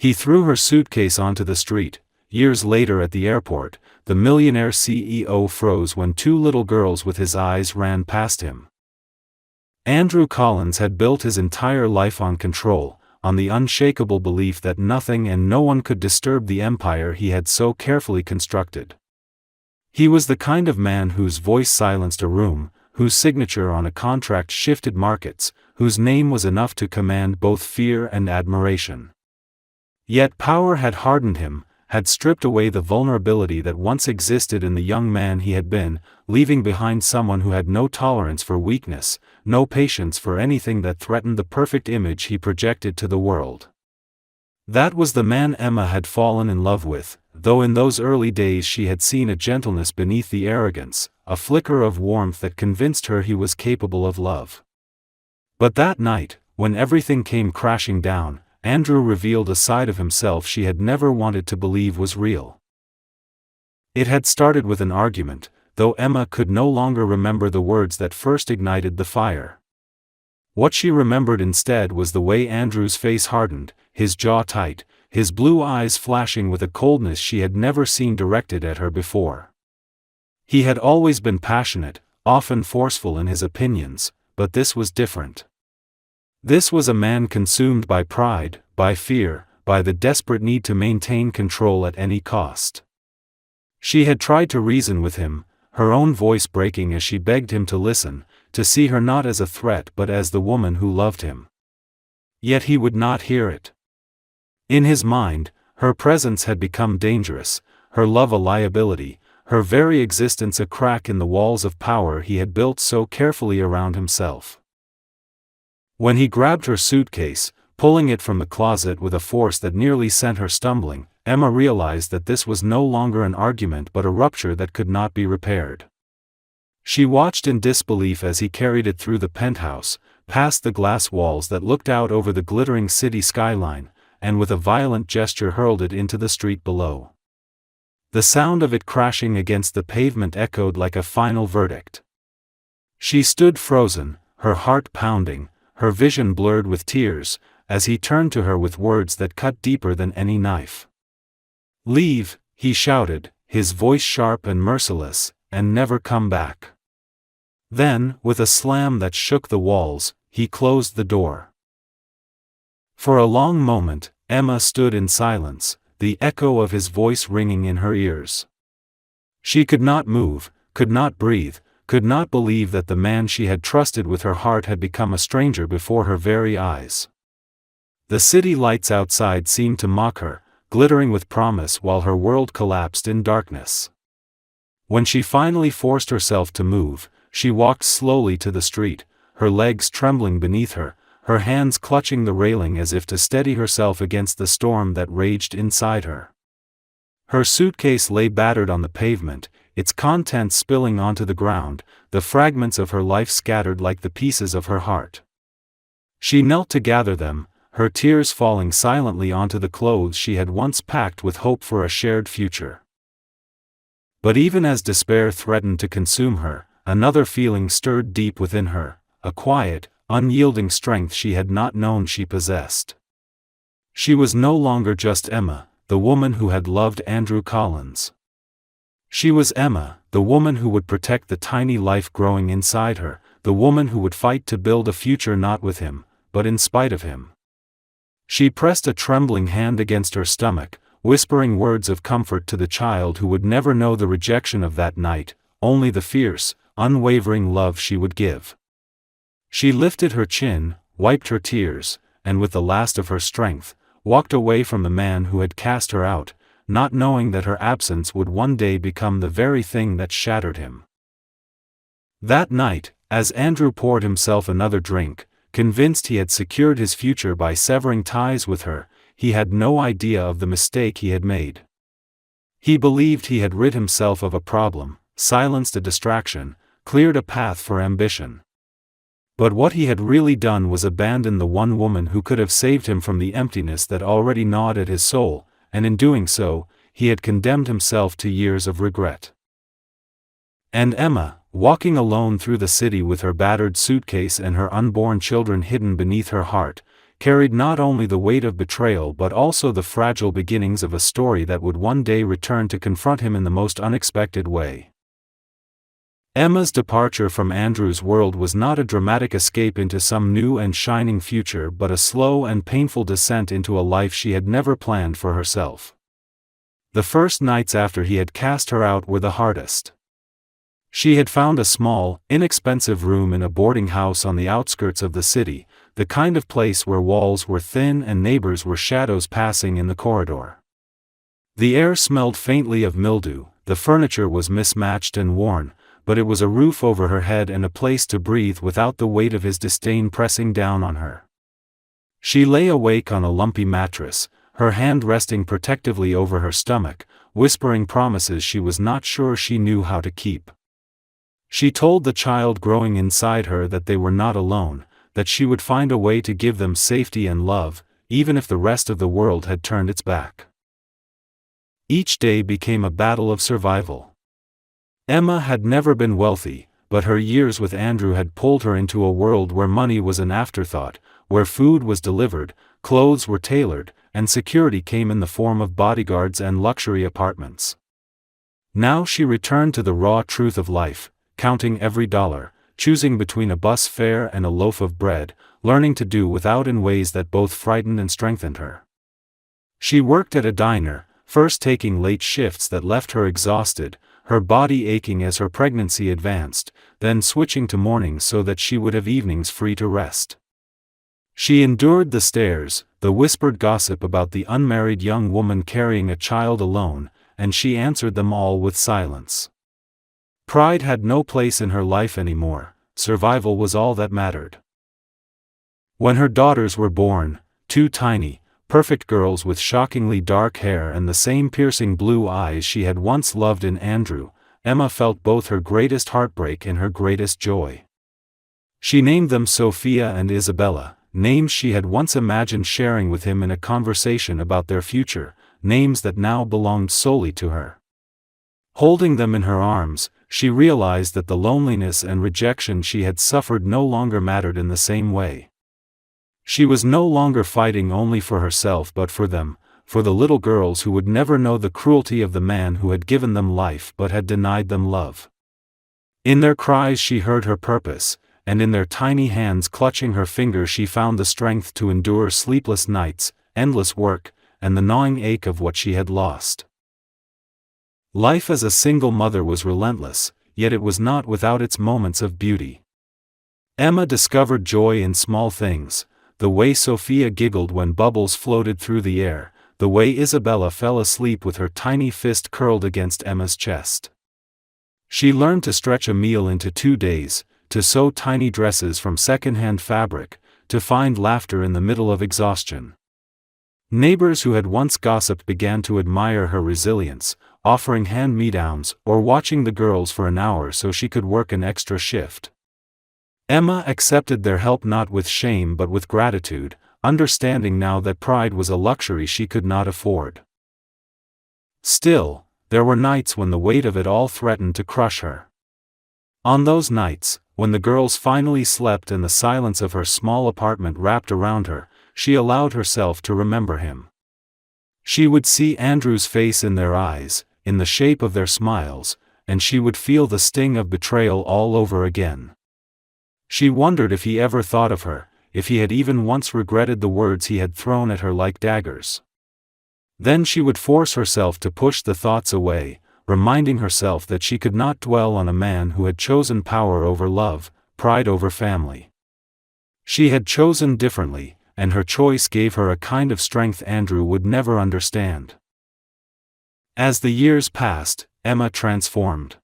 He threw her suitcase onto the street. Years later at the airport, the Millionaire CEO froze when two little girls with his eyes ran past him. Andrew Collins had built his entire life on control, on the unshakable belief that nothing and no one could disturb the empire he had so carefully constructed. He was the kind of man whose voice silenced a room, whose signature on a contract shifted markets, whose name was enough to command both fear and admiration. Yet power had hardened him, had stripped away the vulnerability that once existed in the young man he had been, leaving behind someone who had no tolerance for weakness, no patience for anything that threatened the perfect image he projected to the world. That was the man Emma had fallen in love with, though in those early days she had seen a gentleness beneath the arrogance, a flicker of warmth that convinced her he was capable of love. But that night, when everything came crashing down, Andrew revealed a side of himself she had never wanted to believe was real. It had started with an argument, though Emma could no longer remember the words that first ignited the fire. What she remembered instead was the way Andrew's face hardened, his jaw tight, his blue eyes flashing with a coldness she had never seen directed at her before. He had always been passionate, often forceful in his opinions, but this was different. This was a man consumed by pride, by fear, by the desperate need to maintain control at any cost. She had tried to reason with him, her own voice breaking as she begged him to listen, to see her not as a threat but as the woman who loved him. Yet he would not hear it. In his mind, her presence had become dangerous, her love a liability, her very existence a crack in the walls of power he had built so carefully around himself. When he grabbed her suitcase, pulling it from the closet with a force that nearly sent her stumbling, Emma realized that this was no longer an argument but a rupture that could not be repaired. She watched in disbelief as he carried it through the penthouse, past the glass walls that looked out over the glittering city skyline, and with a violent gesture hurled it into the street below. The sound of it crashing against the pavement echoed like a final verdict. She stood frozen, her heart pounding, her vision blurred with tears, as he turned to her with words that cut deeper than any knife. "Leave," he shouted, his voice sharp and merciless, "and never come back." Then, with a slam that shook the walls, he closed the door. For a long moment, Emma stood in silence, the echo of his voice ringing in her ears. She could not move, could not breathe, could not believe that the man she had trusted with her heart had become a stranger before her very eyes. The city lights outside seemed to mock her, glittering with promise while her world collapsed in darkness. When she finally forced herself to move, she walked slowly to the street, her legs trembling beneath her, her hands clutching the railing as if to steady herself against the storm that raged inside her. Her suitcase lay battered on the pavement, its contents spilling onto the ground, the fragments of her life scattered like the pieces of her heart. She knelt to gather them, her tears falling silently onto the clothes she had once packed with hope for a shared future. But even as despair threatened to consume her, another feeling stirred deep within her, a quiet, unyielding strength she had not known she possessed. She was no longer just Emma, the woman who had loved Andrew Collins. She was Emma, the woman who would protect the tiny life growing inside her, the woman who would fight to build a future not with him, but in spite of him. She pressed a trembling hand against her stomach, whispering words of comfort to the child who would never know the rejection of that night, only the fierce, unwavering love she would give. She lifted her chin, wiped her tears, and with the last of her strength, walked away from the man who had cast her out, not knowing that her absence would one day become the very thing that shattered him. That night, as Andrew poured himself another drink, convinced he had secured his future by severing ties with her, he had no idea of the mistake he had made. He believed he had rid himself of a problem, silenced a distraction, cleared a path for ambition. But what he had really done was abandon the one woman who could have saved him from the emptiness that already gnawed at his soul, and in doing so, he had condemned himself to years of regret. And Emma, walking alone through the city with her battered suitcase and her unborn children hidden beneath her heart, carried not only the weight of betrayal but also the fragile beginnings of a story that would one day return to confront him in the most unexpected way. Emma's departure from Andrew's world was not a dramatic escape into some new and shining future but a slow and painful descent into a life she had never planned for herself. The first nights after he had cast her out were the hardest. She had found a small, inexpensive room in a boarding house on the outskirts of the city, the kind of place where walls were thin and neighbors were shadows passing in the corridor. The air smelled faintly of mildew, the furniture was mismatched and worn, but it was a roof over her head and a place to breathe without the weight of his disdain pressing down on her. She lay awake on a lumpy mattress, her hand resting protectively over her stomach, whispering promises she was not sure she knew how to keep. She told the child growing inside her that they were not alone, that she would find a way to give them safety and love, even if the rest of the world had turned its back. Each day became a battle of survival. Emma had never been wealthy, but her years with Andrew had pulled her into a world where money was an afterthought, where food was delivered, clothes were tailored, and security came in the form of bodyguards and luxury apartments. Now she returned to the raw truth of life, counting every dollar, choosing between a bus fare and a loaf of bread, learning to do without in ways that both frightened and strengthened her. She worked at a diner, first taking late shifts that left her exhausted, her body aching as her pregnancy advanced, then switching to mornings so that she would have evenings free to rest. She endured the stares, the whispered gossip about the unmarried young woman carrying a child alone, and she answered them all with silence. Pride had no place in her life anymore, survival was all that mattered. When her daughters were born, two tiny, perfect girls with shockingly dark hair and the same piercing blue eyes she had once loved in Andrew, Emma felt both her greatest heartbreak and her greatest joy. She named them Sophia and Isabella, names she had once imagined sharing with him in a conversation about their future, names that now belonged solely to her. Holding them in her arms, she realized that the loneliness and rejection she had suffered no longer mattered in the same way. She was no longer fighting only for herself but for them, for the little girls who would never know the cruelty of the man who had given them life but had denied them love. In their cries she heard her purpose, and in their tiny hands clutching her fingers she found the strength to endure sleepless nights, endless work, and the gnawing ache of what she had lost. Life as a single mother was relentless, yet it was not without its moments of beauty. Emma discovered joy in small things, the way Sophia giggled when bubbles floated through the air, the way Isabella fell asleep with her tiny fist curled against Emma's chest. She learned to stretch a meal into 2 days, to sew tiny dresses from second-hand fabric, to find laughter in the middle of exhaustion. Neighbors who had once gossiped began to admire her resilience, offering hand-me-downs or watching the girls for an hour so she could work an extra shift. Emma accepted their help not with shame but with gratitude, understanding now that pride was a luxury she could not afford. Still, there were nights when the weight of it all threatened to crush her. On those nights, when the girls finally slept and the silence of her small apartment wrapped around her, she allowed herself to remember him. She would see Andrew's face in their eyes, in the shape of their smiles, and she would feel the sting of betrayal all over again. She wondered if he ever thought of her, if he had even once regretted the words he had thrown at her like daggers. Then she would force herself to push the thoughts away, reminding herself that she could not dwell on a man who had chosen power over love, pride over family. She had chosen differently, and her choice gave her a kind of strength Andrew would never understand. As the years passed, Emma transformed.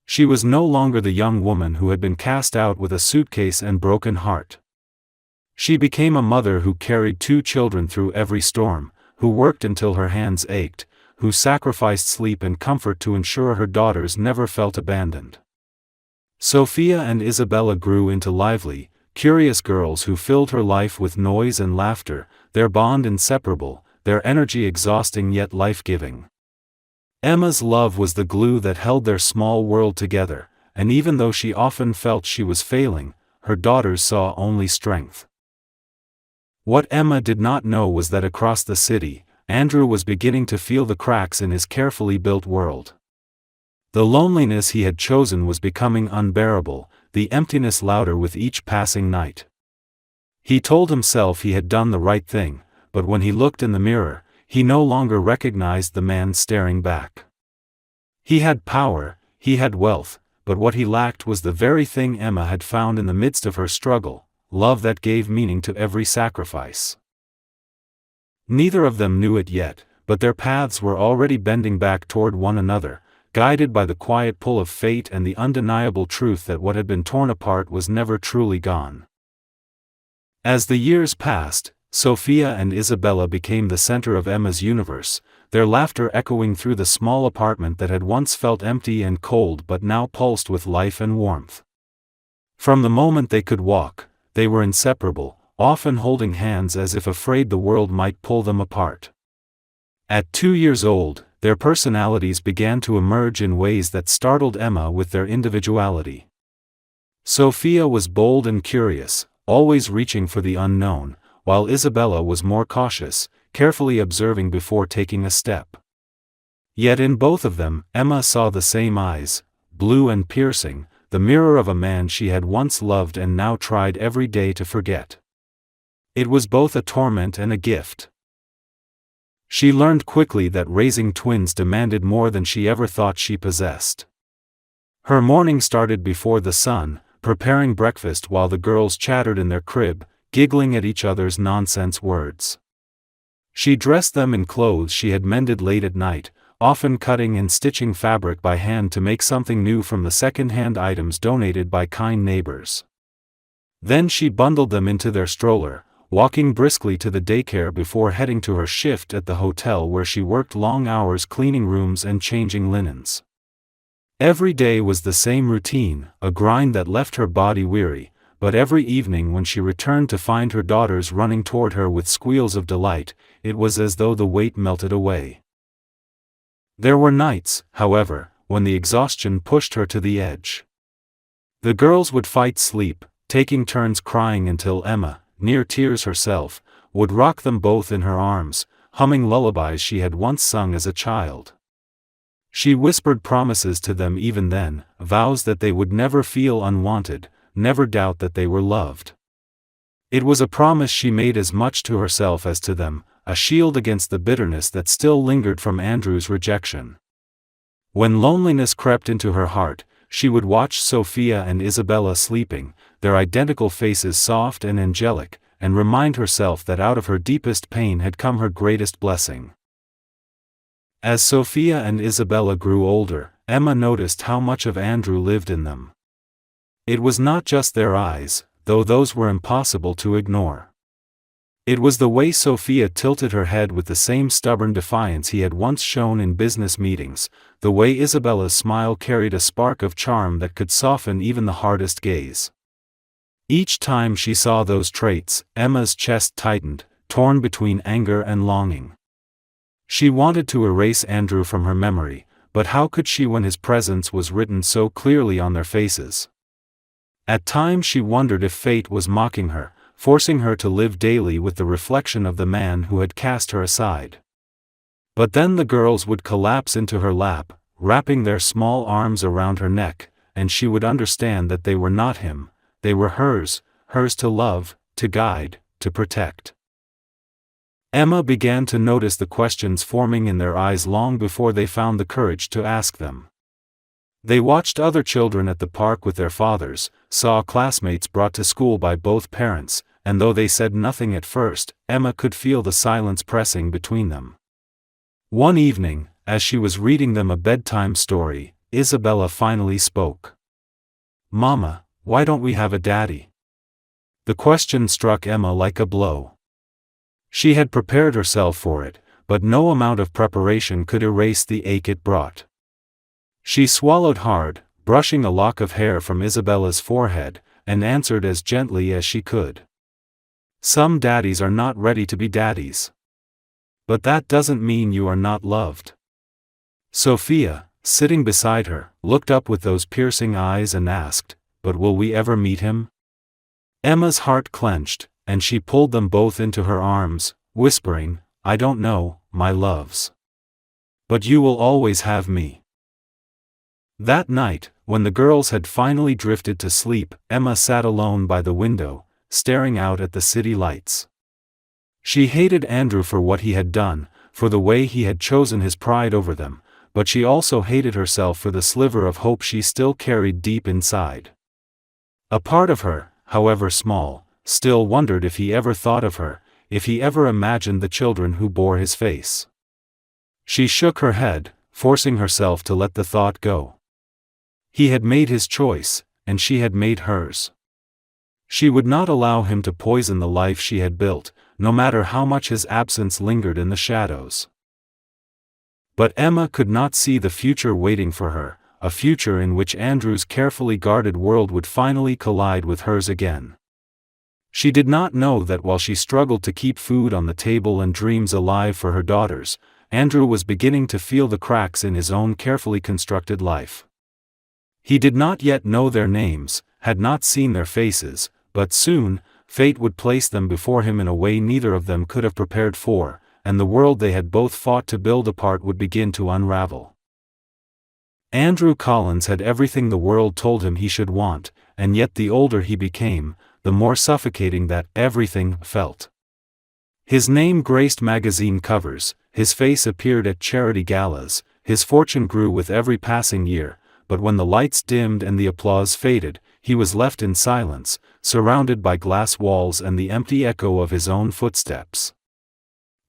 She was no longer the young woman who had been cast out with a suitcase and broken heart. She became a mother who carried 2 children through every storm, who worked until her hands ached, who sacrificed sleep and comfort to ensure her daughters never felt abandoned. Sophia and Isabella grew into lively, curious girls who filled her life with noise and laughter, their bond inseparable, their energy exhausting yet life-giving. Emma's love was the glue that held their small world together, and even though she often felt she was failing, her daughters saw only strength. What Emma did not know was that across the city, Andrew was beginning to feel the cracks in his carefully built world. The loneliness he had chosen was becoming unbearable, the emptiness louder with each passing night. He told himself he had done the right thing, but when he looked in the mirror, he no longer recognized the man staring back. He had power, he had wealth, but what he lacked was the very thing Emma had found in the midst of her struggle: love that gave meaning to every sacrifice. Neither of them knew it yet, but their paths were already bending back toward one another, guided by the quiet pull of fate and the undeniable truth that what had been torn apart was never truly gone. As the years passed, Sophia and Isabella became the center of Emma's universe, their laughter echoing through the small apartment that had once felt empty and cold but now pulsed with life and warmth. From the moment they could walk, they were inseparable, often holding hands as if afraid the world might pull them apart. At 2 years old, their personalities began to emerge in ways that startled Emma with their individuality. Sophia was bold and curious, always reaching for the unknown, while Isabella was more cautious, carefully observing before taking a step. Yet in both of them, Emma saw the same eyes, blue and piercing, the mirror of a man she had once loved and now tried every day to forget. It was both a torment and a gift. She learned quickly that raising twins demanded more than she ever thought she possessed. Her morning started before the sun, preparing breakfast while the girls chattered in their crib, giggling at each other's nonsense words. She dressed them in clothes she had mended late at night, often cutting and stitching fabric by hand to make something new from the second-hand items donated by kind neighbors. Then she bundled them into their stroller, walking briskly to the daycare before heading to her shift at the hotel where she worked long hours cleaning rooms and changing linens. Every day was the same routine, a grind that left her body weary, but every evening when she returned to find her daughters running toward her with squeals of delight, it was as though the weight melted away. There were nights, however, when the exhaustion pushed her to the edge. The girls would fight sleep, taking turns crying until Emma, near tears herself, would rock them both in her arms, humming lullabies she had once sung as a child. She whispered promises to them even then, vows that they would never feel unwanted, never doubt that they were loved. It was a promise she made as much to herself as to them, a shield against the bitterness that still lingered from Andrew's rejection. When loneliness crept into her heart, she would watch Sophia and Isabella sleeping, their identical faces soft and angelic, and remind herself that out of her deepest pain had come her greatest blessing. As Sophia and Isabella grew older, Emma noticed how much of Andrew lived in them. It was not just their eyes, though those were impossible to ignore. It was the way Sophia tilted her head with the same stubborn defiance he had once shown in business meetings, the way Isabella's smile carried a spark of charm that could soften even the hardest gaze. Each time she saw those traits, Emma's chest tightened, torn between anger and longing. She wanted to erase Andrew from her memory, but how could she when his presence was written so clearly on their faces? At times she wondered if fate was mocking her, forcing her to live daily with the reflection of the man who had cast her aside. But then the girls would collapse into her lap, wrapping their small arms around her neck, and she would understand that they were not him, they were hers, hers to love, to guide, to protect. Emma began to notice the questions forming in their eyes long before they found the courage to ask them. They watched other children at the park with their fathers, saw classmates brought to school by both parents, and though they said nothing at first, Emma could feel the silence pressing between them. One evening, as she was reading them a bedtime story, Isabella finally spoke. "Mama, why don't we have a daddy?" The question struck Emma like a blow. She had prepared herself for it, but no amount of preparation could erase the ache it brought. She swallowed hard, brushing a lock of hair from Isabella's forehead, and answered as gently as she could. "Some daddies are not ready to be daddies. But that doesn't mean you are not loved." Sophia, sitting beside her, looked up with those piercing eyes and asked, "But will we ever meet him?" Emma's heart clenched, and she pulled them both into her arms, whispering, "I don't know, my loves. But you will always have me." That night, when the girls had finally drifted to sleep, Emma sat alone by the window, staring out at the city lights. She hated Andrew for what he had done, for the way he had chosen his pride over them, but she also hated herself for the sliver of hope she still carried deep inside. A part of her, however small, still wondered if he ever thought of her, if he ever imagined the children who bore his face. She shook her head, forcing herself to let the thought go. He had made his choice, and she had made hers. She would not allow him to poison the life she had built, no matter how much his absence lingered in the shadows. But Emma could not see the future waiting for her, a future in which Andrew's carefully guarded world would finally collide with hers again. She did not know that while she struggled to keep food on the table and dreams alive for her daughters, Andrew was beginning to feel the cracks in his own carefully constructed life. He did not yet know their names, had not seen their faces, but soon, fate would place them before him in a way neither of them could have prepared for, and the world they had both fought to build apart would begin to unravel. Andrew Collins had everything the world told him he should want, and yet the older he became, the more suffocating that everything felt. His name graced magazine covers, his face appeared at charity galas, his fortune grew with every passing year, but when the lights dimmed and the applause faded, he was left in silence, surrounded by glass walls and the empty echo of his own footsteps.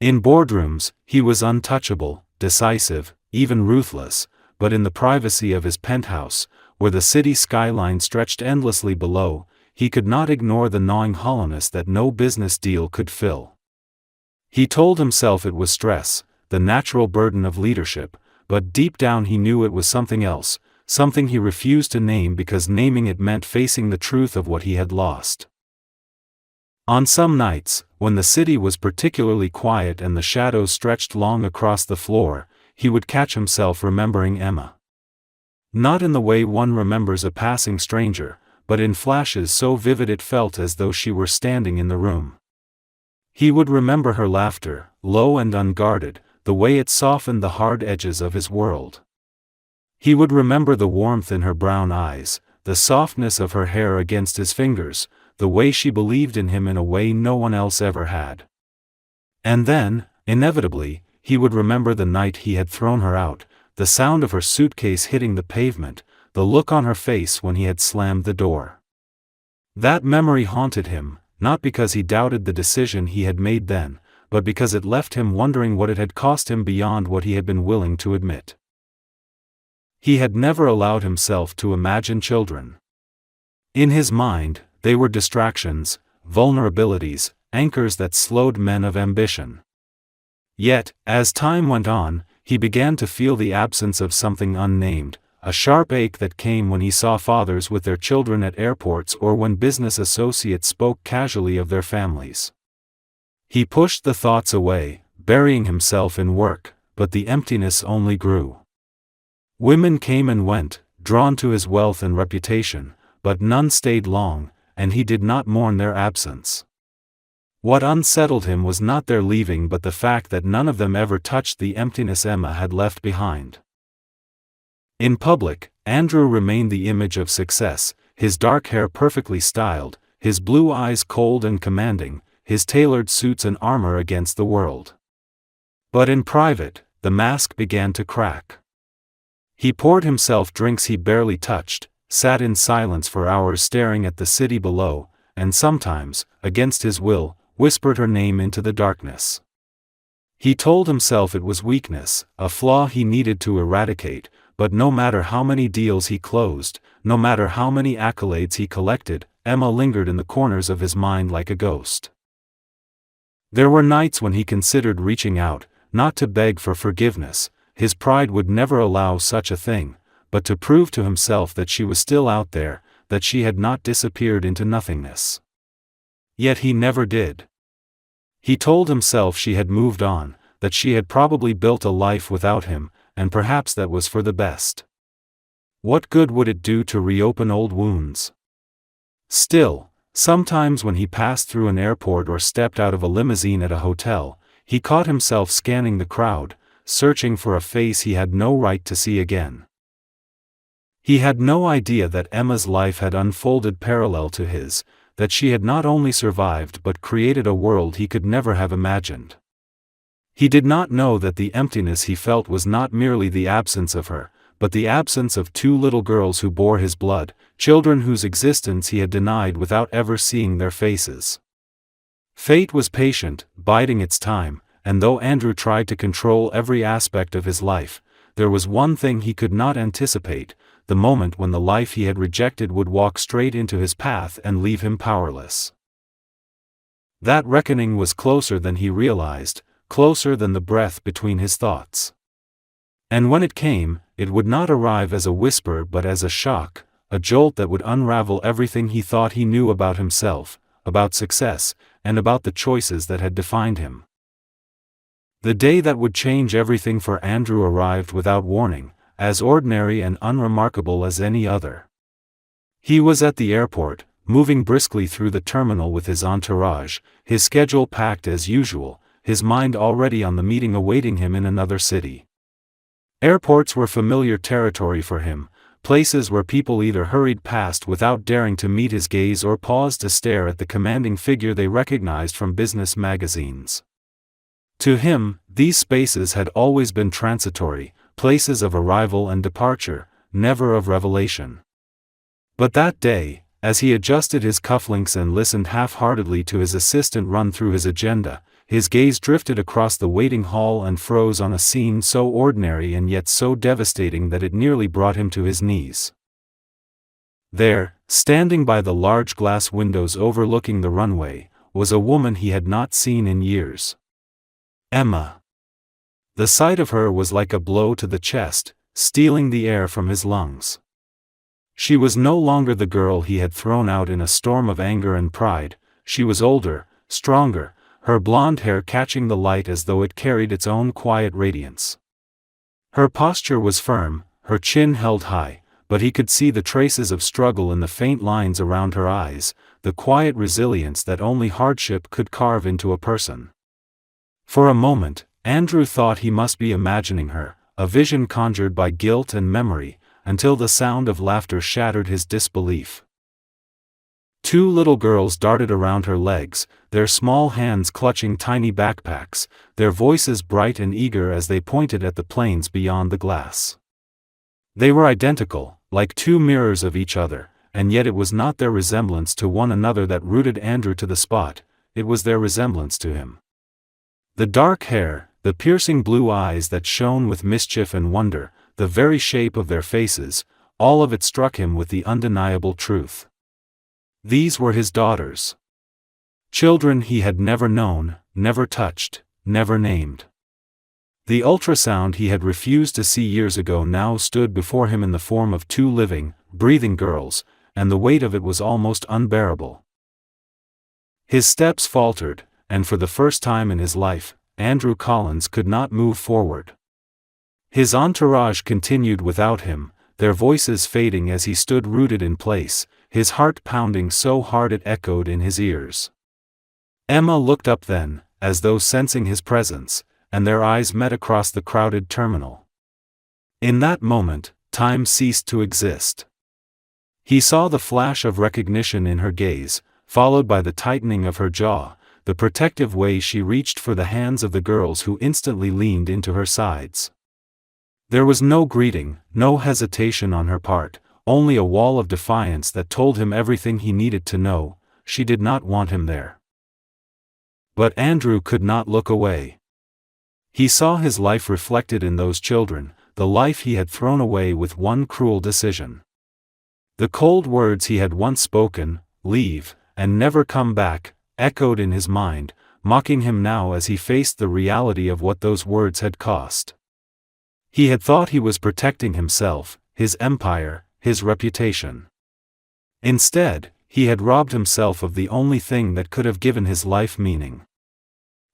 In boardrooms, he was untouchable, decisive, even ruthless, but in the privacy of his penthouse, where the city skyline stretched endlessly below, he could not ignore the gnawing hollowness that no business deal could fill. He told himself it was stress, the natural burden of leadership, but deep down he knew it was something else, something he refused to name because naming it meant facing the truth of what he had lost. On some nights, when the city was particularly quiet and the shadows stretched long across the floor, he would catch himself remembering Emma. Not in the way one remembers a passing stranger, but in flashes so vivid it felt as though she were standing in the room. He would remember her laughter, low and unguarded, the way it softened the hard edges of his world. He would remember the warmth in her brown eyes, the softness of her hair against his fingers, the way she believed in him in a way no one else ever had. And then, inevitably, he would remember the night he had thrown her out, the sound of her suitcase hitting the pavement, the look on her face when he had slammed the door. That memory haunted him, not because he doubted the decision he had made then, but because it left him wondering what it had cost him beyond what he had been willing to admit. He had never allowed himself to imagine children. In his mind, they were distractions, vulnerabilities, anchors that slowed men of ambition. Yet, as time went on, he began to feel the absence of something unnamed, a sharp ache that came when he saw fathers with their children at airports or when business associates spoke casually of their families. He pushed the thoughts away, burying himself in work, but the emptiness only grew. Women came and went, drawn to his wealth and reputation, but none stayed long, and he did not mourn their absence. What unsettled him was not their leaving but the fact that none of them ever touched the emptiness Emma had left behind. In public, Andrew remained the image of success, his dark hair perfectly styled, his blue eyes cold and commanding, his tailored suits and armor against the world. But in private, the mask began to crack. He poured himself drinks he barely touched, sat in silence for hours staring at the city below, and sometimes, against his will, whispered her name into the darkness. He told himself it was weakness, a flaw he needed to eradicate, but no matter how many deals he closed, no matter how many accolades he collected, Emma lingered in the corners of his mind like a ghost. There were nights when he considered reaching out, not to beg for forgiveness, his pride would never allow such a thing, but to prove to himself that she was still out there, that she had not disappeared into nothingness. Yet he never did. He told himself she had moved on, that she had probably built a life without him, and perhaps that was for the best. What good would it do to reopen old wounds? Still, Sometimes when he passed through an airport or stepped out of a limousine at a hotel, he caught himself scanning the crowd, searching for a face he had no right to see again. He had no idea that Emma's life had unfolded parallel to his, that she had not only survived but created a world he could never have imagined. He did not know that the emptiness he felt was not merely the absence of her, but the absence of two little girls who bore his blood, children whose existence he had denied without ever seeing their faces. Fate was patient, biding its time, and though Andrew tried to control every aspect of his life, there was one thing he could not anticipate: the moment when the life he had rejected would walk straight into his path and leave him powerless. That reckoning was closer than he realized, closer than the breath between his thoughts. And when it came, it would not arrive as a whisper but as a shock, a jolt that would unravel everything he thought he knew about himself, about success, and about the choices that had defined him. The day that would change everything for Andrew arrived without warning, as ordinary and unremarkable as any other. He was at the airport, moving briskly through the terminal with his entourage, his schedule packed as usual, his mind already on the meeting awaiting him in another city. Airports were familiar territory for him, places where people either hurried past without daring to meet his gaze or paused to stare at the commanding figure they recognized from business magazines. To him, these spaces had always been transitory, places of arrival and departure, never of revelation. But that day, as he adjusted his cufflinks and listened half-heartedly to his assistant run through his agenda, his gaze drifted across the waiting hall and froze on a scene so ordinary and yet so devastating that it nearly brought him to his knees. There, standing by the large glass windows overlooking the runway, was a woman he had not seen in years. Emma. The sight of her was like a blow to the chest, stealing the air from his lungs. She was no longer the girl he had thrown out in a storm of anger and pride. She was older, stronger, her blonde hair catching the light as though it carried its own quiet radiance. Her posture was firm, her chin held high, but he could see the traces of struggle in the faint lines around her eyes, the quiet resilience that only hardship could carve into a person. For a moment, Andrew thought he must be imagining her, a vision conjured by guilt and memory, until the sound of laughter shattered his disbelief. Two little girls darted around her legs, their small hands clutching tiny backpacks, their voices bright and eager as they pointed at the planes beyond the glass. They were identical, like two mirrors of each other, and yet it was not their resemblance to one another that rooted Andrew to the spot, it was their resemblance to him. The dark hair, the piercing blue eyes that shone with mischief and wonder, the very shape of their faces, all of it struck him with the undeniable truth. These were his daughters. Children he had never known, never touched, never named. The ultrasound he had refused to see years ago now stood before him in the form of two living, breathing girls, and the weight of it was almost unbearable. His steps faltered, and for the first time in his life, Andrew Collins could not move forward. His entourage continued without him, their voices fading as he stood rooted in place, his heart pounding so hard it echoed in his ears. Emma looked up then, as though sensing his presence, and their eyes met across the crowded terminal. In that moment, time ceased to exist. He saw the flash of recognition in her gaze, followed by the tightening of her jaw, the protective way she reached for the hands of the girls who instantly leaned into her sides. There was no greeting, no hesitation on her part, only a wall of defiance that told him everything he needed to know: she did not want him there. But Andrew could not look away. He saw his life reflected in those children, the life he had thrown away with one cruel decision. The cold words he had once spoken, "Leave, and never come back," echoed in his mind, mocking him now as he faced the reality of what those words had cost. He had thought he was protecting himself, his empire, his reputation. Instead, he had robbed himself of the only thing that could have given his life meaning.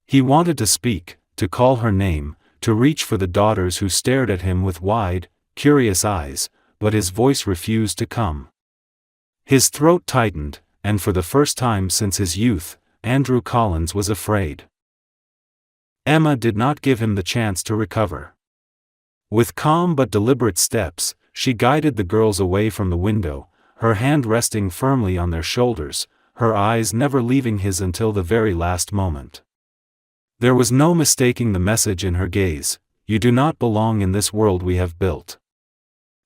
He wanted to speak, to call her name, to reach for the daughters who stared at him with wide, curious eyes, but his voice refused to come. His throat tightened, and for the first time since his youth, Andrew Collins was afraid. Emma did not give him the chance to recover. With calm but deliberate steps, she guided the girls away from the window, her hand resting firmly on their shoulders, her eyes never leaving his until the very last moment. There was no mistaking the message in her gaze: "You do not belong in this world we have built."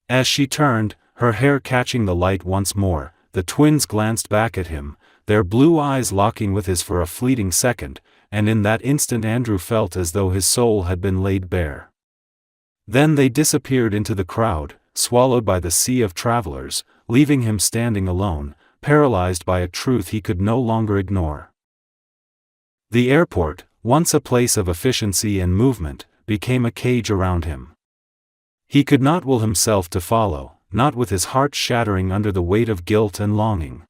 As she turned, her hair catching the light once more, the twins glanced back at him, their blue eyes locking with his for a fleeting second, and in that instant Andrew felt as though his soul had been laid bare. Then they disappeared into the crowd, swallowed by the sea of travelers, leaving him standing alone, paralyzed by a truth he could no longer ignore. The airport, once a place of efficiency and movement, became a cage around him. He could not will himself to follow, not with his heart shattering under the weight of guilt and longing.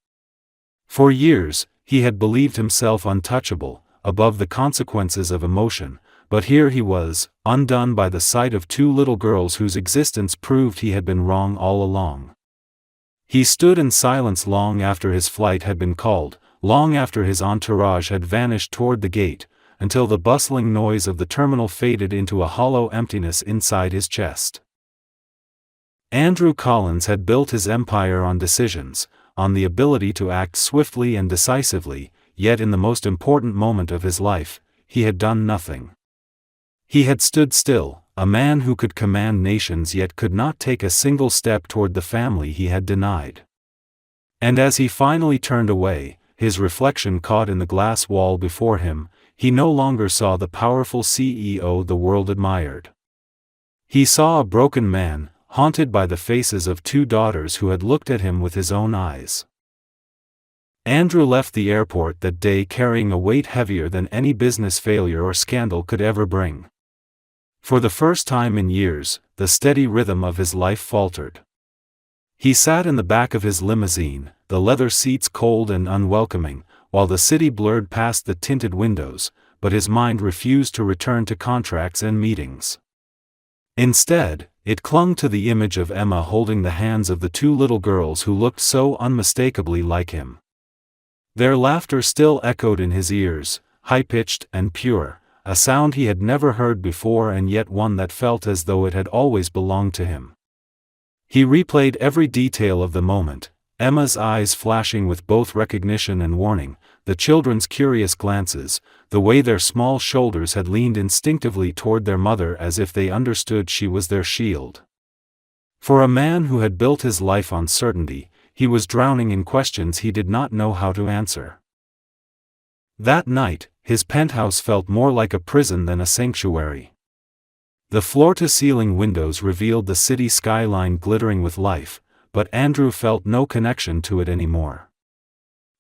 For years, he had believed himself untouchable, above the consequences of emotion, but here he was, undone by the sight of two little girls whose existence proved he had been wrong all along. He stood in silence long after his flight had been called, long after his entourage had vanished toward the gate, until the bustling noise of the terminal faded into a hollow emptiness inside his chest. Andrew Collins had built his empire on decisions, on the ability to act swiftly and decisively, yet in the most important moment of his life, he had done nothing. He had stood still, a man who could command nations yet could not take a single step toward the family he had denied. And as he finally turned away, his reflection caught in the glass wall before him, he no longer saw the powerful CEO the world admired. He saw a broken man, haunted by the faces of two daughters who had looked at him with his own eyes. Andrew left the airport that day carrying a weight heavier than any business failure or scandal could ever bring. For the first time in years, the steady rhythm of his life faltered. He sat in the back of his limousine, the leather seats cold and unwelcoming, while the city blurred past the tinted windows, but his mind refused to return to contracts and meetings. Instead, it clung to the image of Emma holding the hands of the two little girls who looked so unmistakably like him. Their laughter still echoed in his ears, high-pitched and pure, a sound he had never heard before and yet one that felt as though it had always belonged to him. He replayed every detail of the moment, Emma's eyes flashing with both recognition and warning, the children's curious glances, the way their small shoulders had leaned instinctively toward their mother as if they understood she was their shield. For a man who had built his life on certainty, he was drowning in questions he did not know how to answer. That night, his penthouse felt more like a prison than a sanctuary. The floor-to-ceiling windows revealed the city skyline glittering with life, but Andrew felt no connection to it anymore.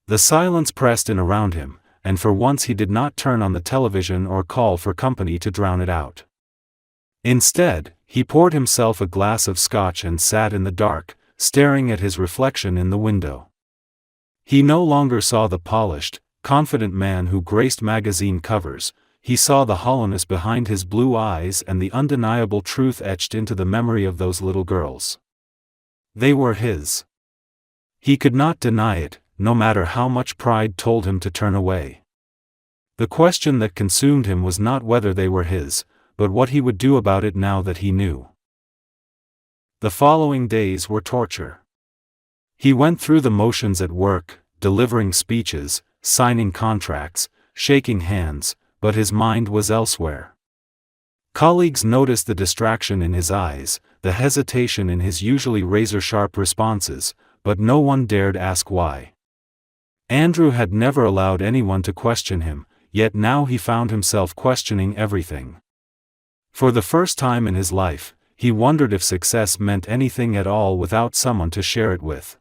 The silence pressed in around him, and for once he did not turn on the television or call for company to drown it out. Instead, he poured himself a glass of scotch and sat in the dark, staring at his reflection in the window. He no longer saw the polished, confident man who graced magazine covers, he saw the hollowness behind his blue eyes and the undeniable truth etched into the memory of those little girls. They were his. He could not deny it, no matter how much pride told him to turn away. The question that consumed him was not whether they were his, but what he would do about it now that he knew. The following days were torture. He went through the motions at work, delivering speeches, signing contracts, shaking hands, but his mind was elsewhere. Colleagues noticed the distraction in his eyes, the hesitation in his usually razor-sharp responses, but no one dared ask why. Andrew had never allowed anyone to question him, yet now he found himself questioning everything. For the first time in his life, he wondered if success meant anything at all without someone to share it with.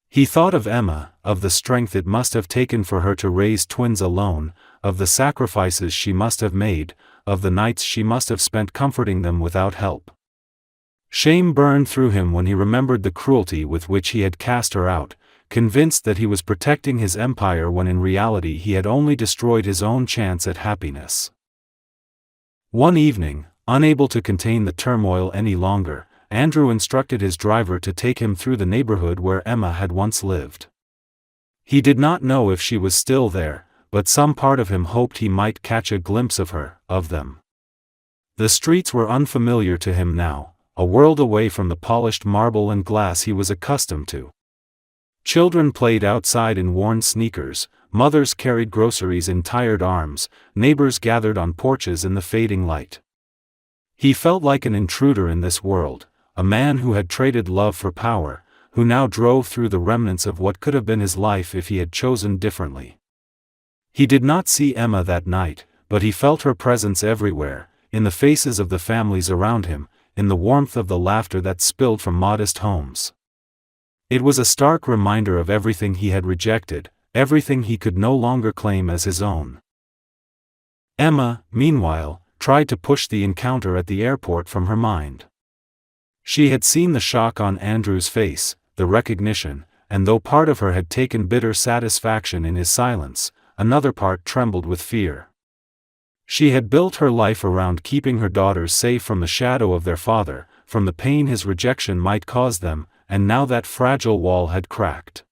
He thought of Emma, of the strength it must have taken for her to raise twins alone, of the sacrifices she must have made, of the nights she must have spent comforting them without help. Shame burned through him when he remembered the cruelty with which he had cast her out, convinced that he was protecting his empire when in reality he had only destroyed his own chance at happiness. One evening, unable to contain the turmoil any longer, Andrew instructed his driver to take him through the neighborhood where Emma had once lived. He did not know if she was still there, but some part of him hoped he might catch a glimpse of her, of them. The streets were unfamiliar to him now, a world away from the polished marble and glass he was accustomed to. Children played outside in worn sneakers, mothers carried groceries in tired arms, neighbors gathered on porches in the fading light. He felt like an intruder in this world, a man who had traded love for power, who now drove through the remnants of what could have been his life if he had chosen differently. He did not see Emma that night, but he felt her presence everywhere, in the faces of the families around him, in the warmth of the laughter that spilled from modest homes. It was a stark reminder of everything he had rejected, everything he could no longer claim as his own. Emma, meanwhile, tried to push the encounter at the airport from her mind. She had seen the shock on Andrew's face, the recognition, and though part of her had taken bitter satisfaction in his silence, another part trembled with fear. She had built her life around keeping her daughters safe from the shadow of their father, from the pain his rejection might cause them, and now that fragile wall had cracked.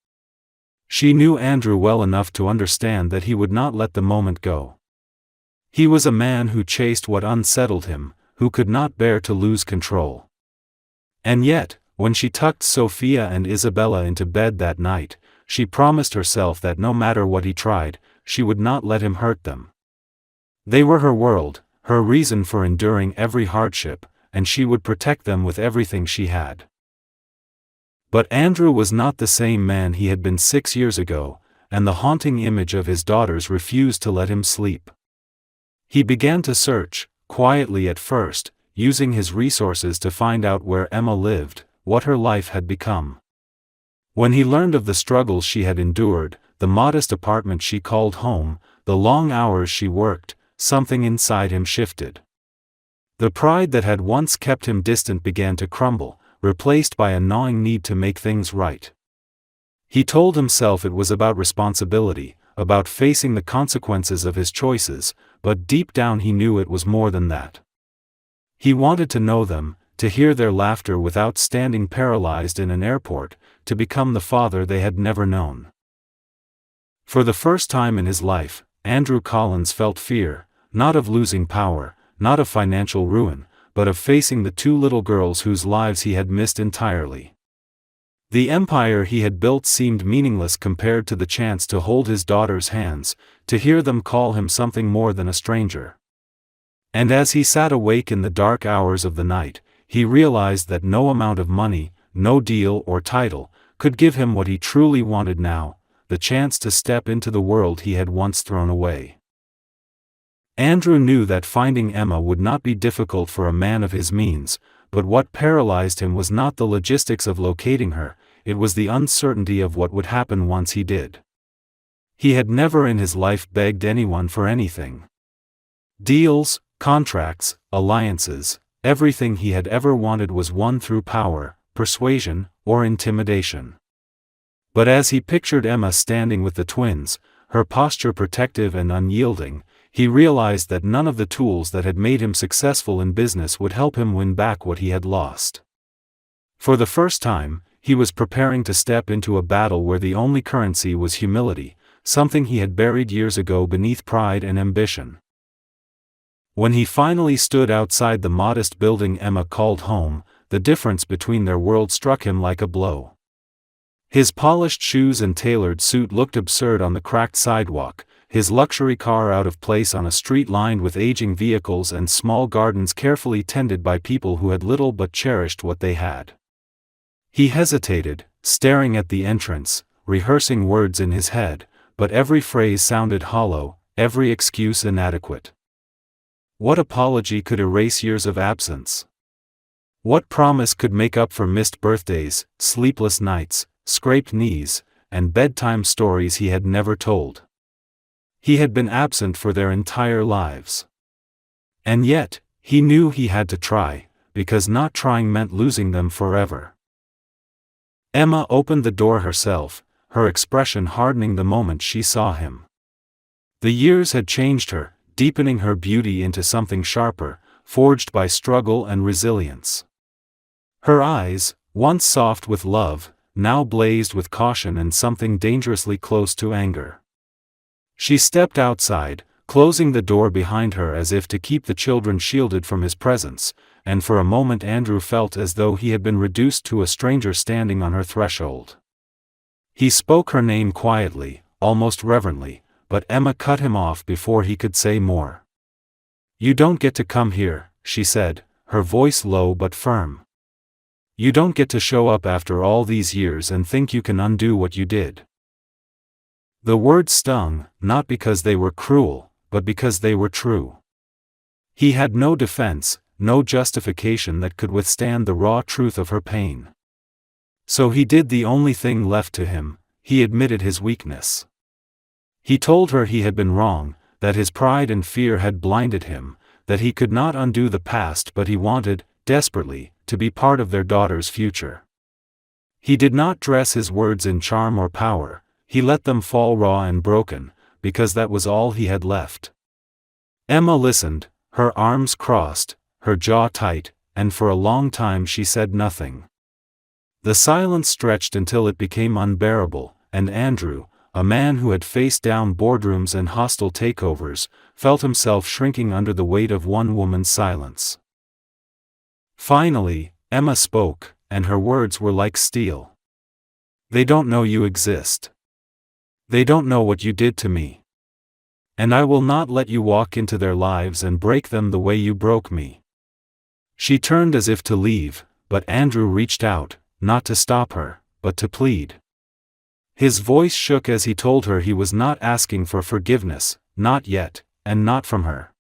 She knew Andrew well enough to understand that he would not let the moment go. He was a man who chased what unsettled him, who could not bear to lose control. And yet, when she tucked Sophia and Isabella into bed that night, she promised herself that no matter what he tried, she would not let him hurt them. They were her world, her reason for enduring every hardship, and she would protect them with everything she had. But Andrew was not the same man he had been 6 years ago, and the haunting image of his daughters refused to let him sleep. He began to search, quietly at first, using his resources to find out where Emma lived, what her life had become. When he learned of the struggles she had endured, the modest apartment she called home, the long hours she worked, something inside him shifted. The pride that had once kept him distant began to crumble, replaced by a gnawing need to make things right. He told himself it was about responsibility, about facing the consequences of his choices, but deep down he knew it was more than that. He wanted to know them, to hear their laughter without standing paralyzed in an airport, to become the father they had never known. For the first time in his life, Andrew Collins felt fear, not of losing power, not of financial ruin, but of facing the 2 little girls whose lives he had missed entirely. The empire he had built seemed meaningless compared to the chance to hold his daughters' hands, to hear them call him something more than a stranger. And as he sat awake in the dark hours of the night, he realized that no amount of money, no deal or title, could give him what he truly wanted now, the chance to step into the world he had once thrown away. Andrew knew that finding Emma would not be difficult for a man of his means, but what paralyzed him was not the logistics of locating her, it was the uncertainty of what would happen once he did. He had never in his life begged anyone for anything. Deals, contracts, alliances, everything he had ever wanted was won through power, persuasion, or intimidation. But as he pictured Emma standing with the twins, her posture protective and unyielding, he realized that none of the tools that had made him successful in business would help him win back what he had lost. For the first time, he was preparing to step into a battle where the only currency was humility, something he had buried years ago beneath pride and ambition. When he finally stood outside the modest building Emma called home, the difference between their worlds struck him like a blow. His polished shoes and tailored suit looked absurd on the cracked sidewalk, his luxury car out of place on a street lined with aging vehicles and small gardens carefully tended by people who had little but cherished what they had. He hesitated, staring at the entrance, rehearsing words in his head, but every phrase sounded hollow, every excuse inadequate. What apology could erase years of absence? What promise could make up for missed birthdays, sleepless nights, scraped knees, and bedtime stories he had never told? He had been absent for their entire lives. And yet, he knew he had to try, because not trying meant losing them forever. Emma opened the door herself, her expression hardening the moment she saw him. The years had changed her, deepening her beauty into something sharper, forged by struggle and resilience. Her eyes, once soft with love, now blazed with caution and something dangerously close to anger. She stepped outside, closing the door behind her as if to keep the children shielded from his presence, and for a moment Andrew felt as though he had been reduced to a stranger standing on her threshold. He spoke her name quietly, almost reverently, but Emma cut him off before he could say more. "You don't get to come here," she said, her voice low but firm. "You don't get to show up after all these years and think you can undo what you did." The words stung, not because they were cruel, but because they were true. He had no defense, no justification that could withstand the raw truth of her pain. So he did the only thing left to him: he admitted his weakness. He told her he had been wrong, that his pride and fear had blinded him, that he could not undo the past, but he wanted, desperately, to be part of their daughter's future. He did not dress his words in charm or power, he let them fall raw and broken, because that was all he had left. Emma listened, her arms crossed, her jaw tight, and for a long time she said nothing. The silence stretched until it became unbearable, and Andrew, a man who had faced down boardrooms and hostile takeovers, felt himself shrinking under the weight of one woman's silence. Finally, Emma spoke, and her words were like steel. "They don't know you exist. They don't know what you did to me. And I will not let you walk into their lives and break them the way you broke me." She turned as if to leave, but Andrew reached out, not to stop her, but to plead. His voice shook as he told her he was not asking for forgiveness, not yet, and not from her.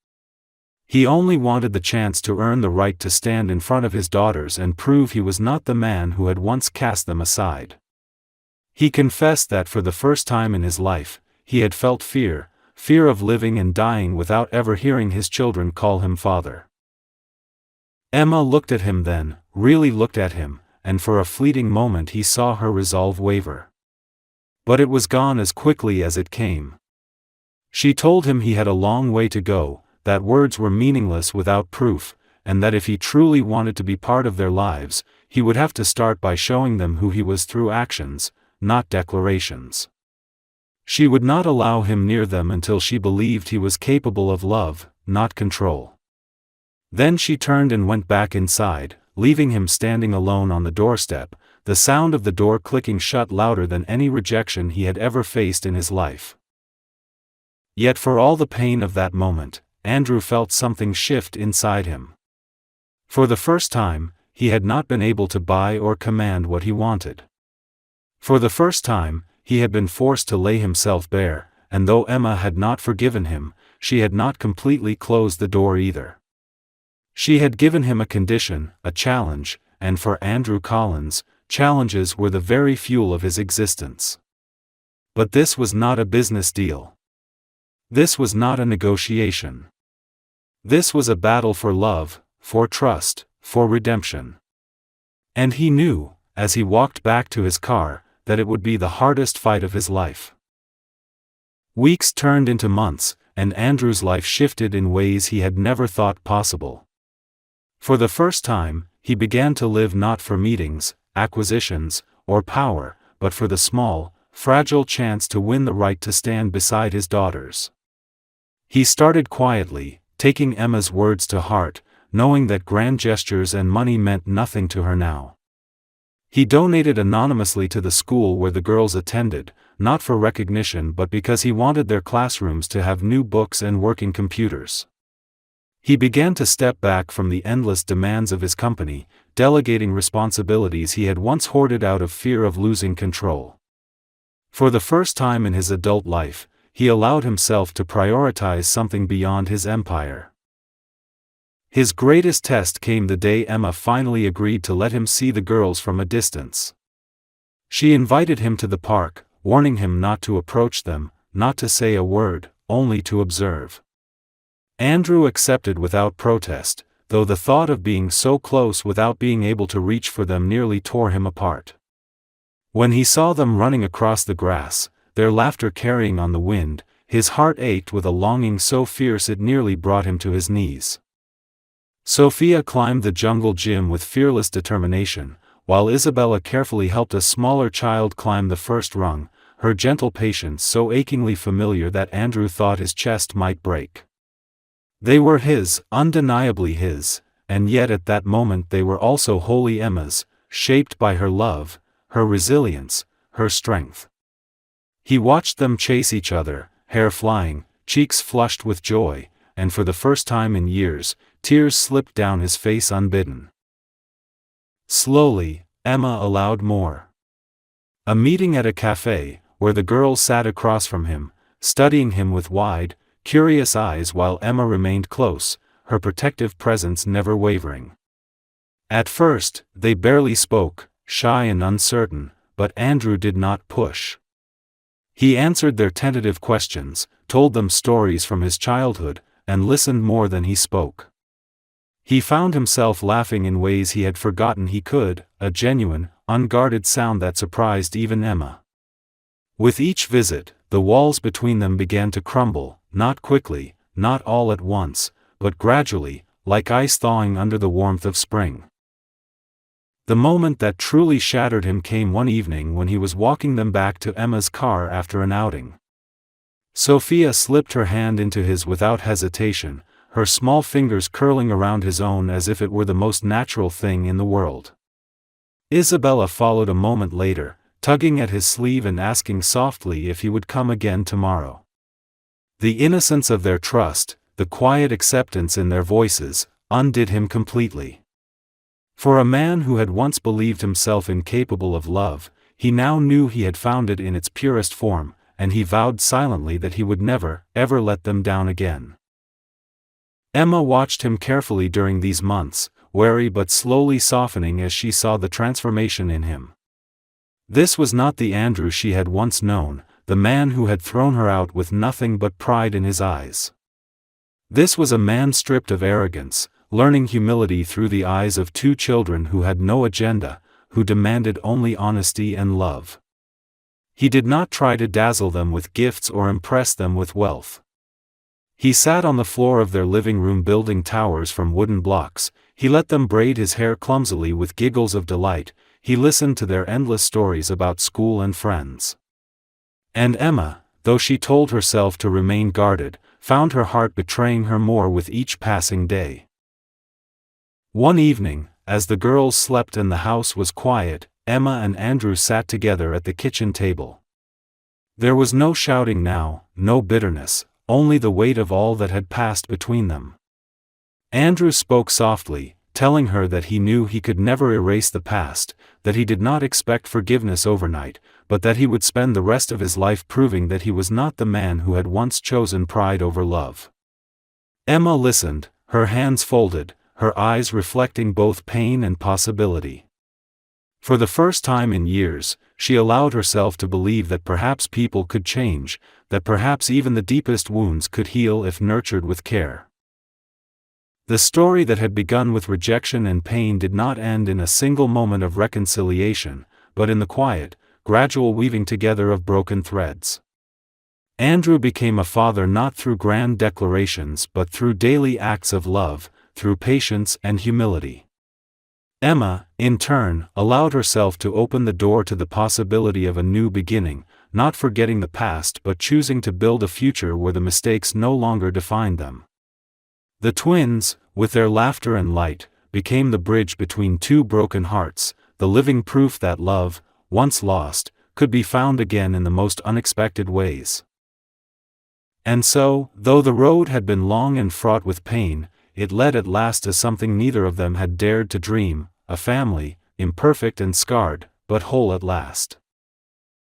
He only wanted the chance to earn the right to stand in front of his daughters and prove he was not the man who had once cast them aside. He confessed that for the first time in his life, he had felt fear of living and dying without ever hearing his children call him father. Emma looked at him then, really looked at him, and for a fleeting moment he saw her resolve waver. But it was gone as quickly as it came. She told him he had a long way to go, that words were meaningless without proof, and that if he truly wanted to be part of their lives, he would have to start by showing them who he was through actions, not declarations. She would not allow him near them until she believed he was capable of love, not control. Then she turned and went back inside, leaving him standing alone on the doorstep, the sound of the door clicking shut louder than any rejection he had ever faced in his life. Yet for all the pain of that moment, Andrew felt something shift inside him. For the first time, he had not been able to buy or command what he wanted. For the first time, he had been forced to lay himself bare, and though Emma had not forgiven him, she had not completely closed the door either. She had given him a condition, a challenge, and for Andrew Collins, challenges were the very fuel of his existence. But this was not a business deal. This was not a negotiation. This was a battle for love, for trust, for redemption. And he knew, as he walked back to his car, that it would be the hardest fight of his life. Weeks turned into months, and Andrew's life shifted in ways he had never thought possible. For the first time, he began to live not for meetings, acquisitions, or power, but for the small, fragile chance to win the right to stand beside his daughters. He started quietly, taking Emma's words to heart, knowing that grand gestures and money meant nothing to her now. He donated anonymously to the school where the girls attended, not for recognition but because he wanted their classrooms to have new books and working computers. He began to step back from the endless demands of his company, delegating responsibilities he had once hoarded out of fear of losing control. For the first time in his adult life, he allowed himself to prioritize something beyond his empire. His greatest test came the day Emma finally agreed to let him see the girls from a distance. She invited him to the park, warning him not to approach them, not to say a word, only to observe. Andrew accepted without protest, though the thought of being so close without being able to reach for them nearly tore him apart. When he saw them running across the grass, their laughter carrying on the wind, his heart ached with a longing so fierce it nearly brought him to his knees. Sophia climbed the jungle gym with fearless determination, while Isabella carefully helped a smaller child climb the first rung, her gentle patience so achingly familiar that Andrew thought his chest might break. They were his, undeniably his, and yet at that moment they were also wholly Emma's, shaped by her love, her resilience, her strength. He watched them chase each other, hair flying, cheeks flushed with joy, and for the first time in years, tears slipped down his face unbidden. Slowly, Emma allowed more. A meeting at a cafe, where the girl sat across from him, studying him with wide, curious eyes while Emma remained close, her protective presence never wavering. At first, they barely spoke, shy and uncertain, but Andrew did not push. He answered their tentative questions, told them stories from his childhood, and listened more than he spoke. He found himself laughing in ways he had forgotten he could, a genuine, unguarded sound that surprised even Emma. With each visit, the walls between them began to crumble, not quickly, not all at once, but gradually, like ice thawing under the warmth of spring. The moment that truly shattered him came one evening when he was walking them back to Emma's car after an outing. Sophia slipped her hand into his without hesitation, her small fingers curling around his own as if it were the most natural thing in the world. Isabella followed a moment later, tugging at his sleeve and asking softly if he would come again tomorrow. The innocence of their trust, the quiet acceptance in their voices, undid him completely. For a man who had once believed himself incapable of love, he now knew he had found it in its purest form, and he vowed silently that he would never, ever let them down again. Emma watched him carefully during these months, wary but slowly softening as she saw the transformation in him. This was not the Andrew she had once known, the man who had thrown her out with nothing but pride in his eyes. This was a man stripped of arrogance, learning humility through the eyes of two children who had no agenda, who demanded only honesty and love. He did not try to dazzle them with gifts or impress them with wealth. He sat on the floor of their living room building towers from wooden blocks, he let them braid his hair clumsily with giggles of delight, he listened to their endless stories about school and friends. And Emma, though she told herself to remain guarded, found her heart betraying her more with each passing day. One evening, as the girls slept and the house was quiet, Emma and Andrew sat together at the kitchen table. There was no shouting now, no bitterness, only the weight of all that had passed between them. Andrew spoke softly, telling her that he knew he could never erase the past, that he did not expect forgiveness overnight, but that he would spend the rest of his life proving that he was not the man who had once chosen pride over love. Emma listened, her hands folded, her eyes reflecting both pain and possibility. For the first time in years, she allowed herself to believe that perhaps people could change, that perhaps even the deepest wounds could heal if nurtured with care. The story that had begun with rejection and pain did not end in a single moment of reconciliation, but in the quiet, gradual weaving together of broken threads. Andrew became a father not through grand declarations but through daily acts of love, through patience and humility. Emma, in turn, allowed herself to open the door to the possibility of a new beginning, not forgetting the past but choosing to build a future where the mistakes no longer defined them. The twins, with their laughter and light, became the bridge between two broken hearts, the living proof that love, once lost, could be found again in the most unexpected ways. And so, though the road had been long and fraught with pain, it led at last to something neither of them had dared to dream, a family, imperfect and scarred, but whole at last.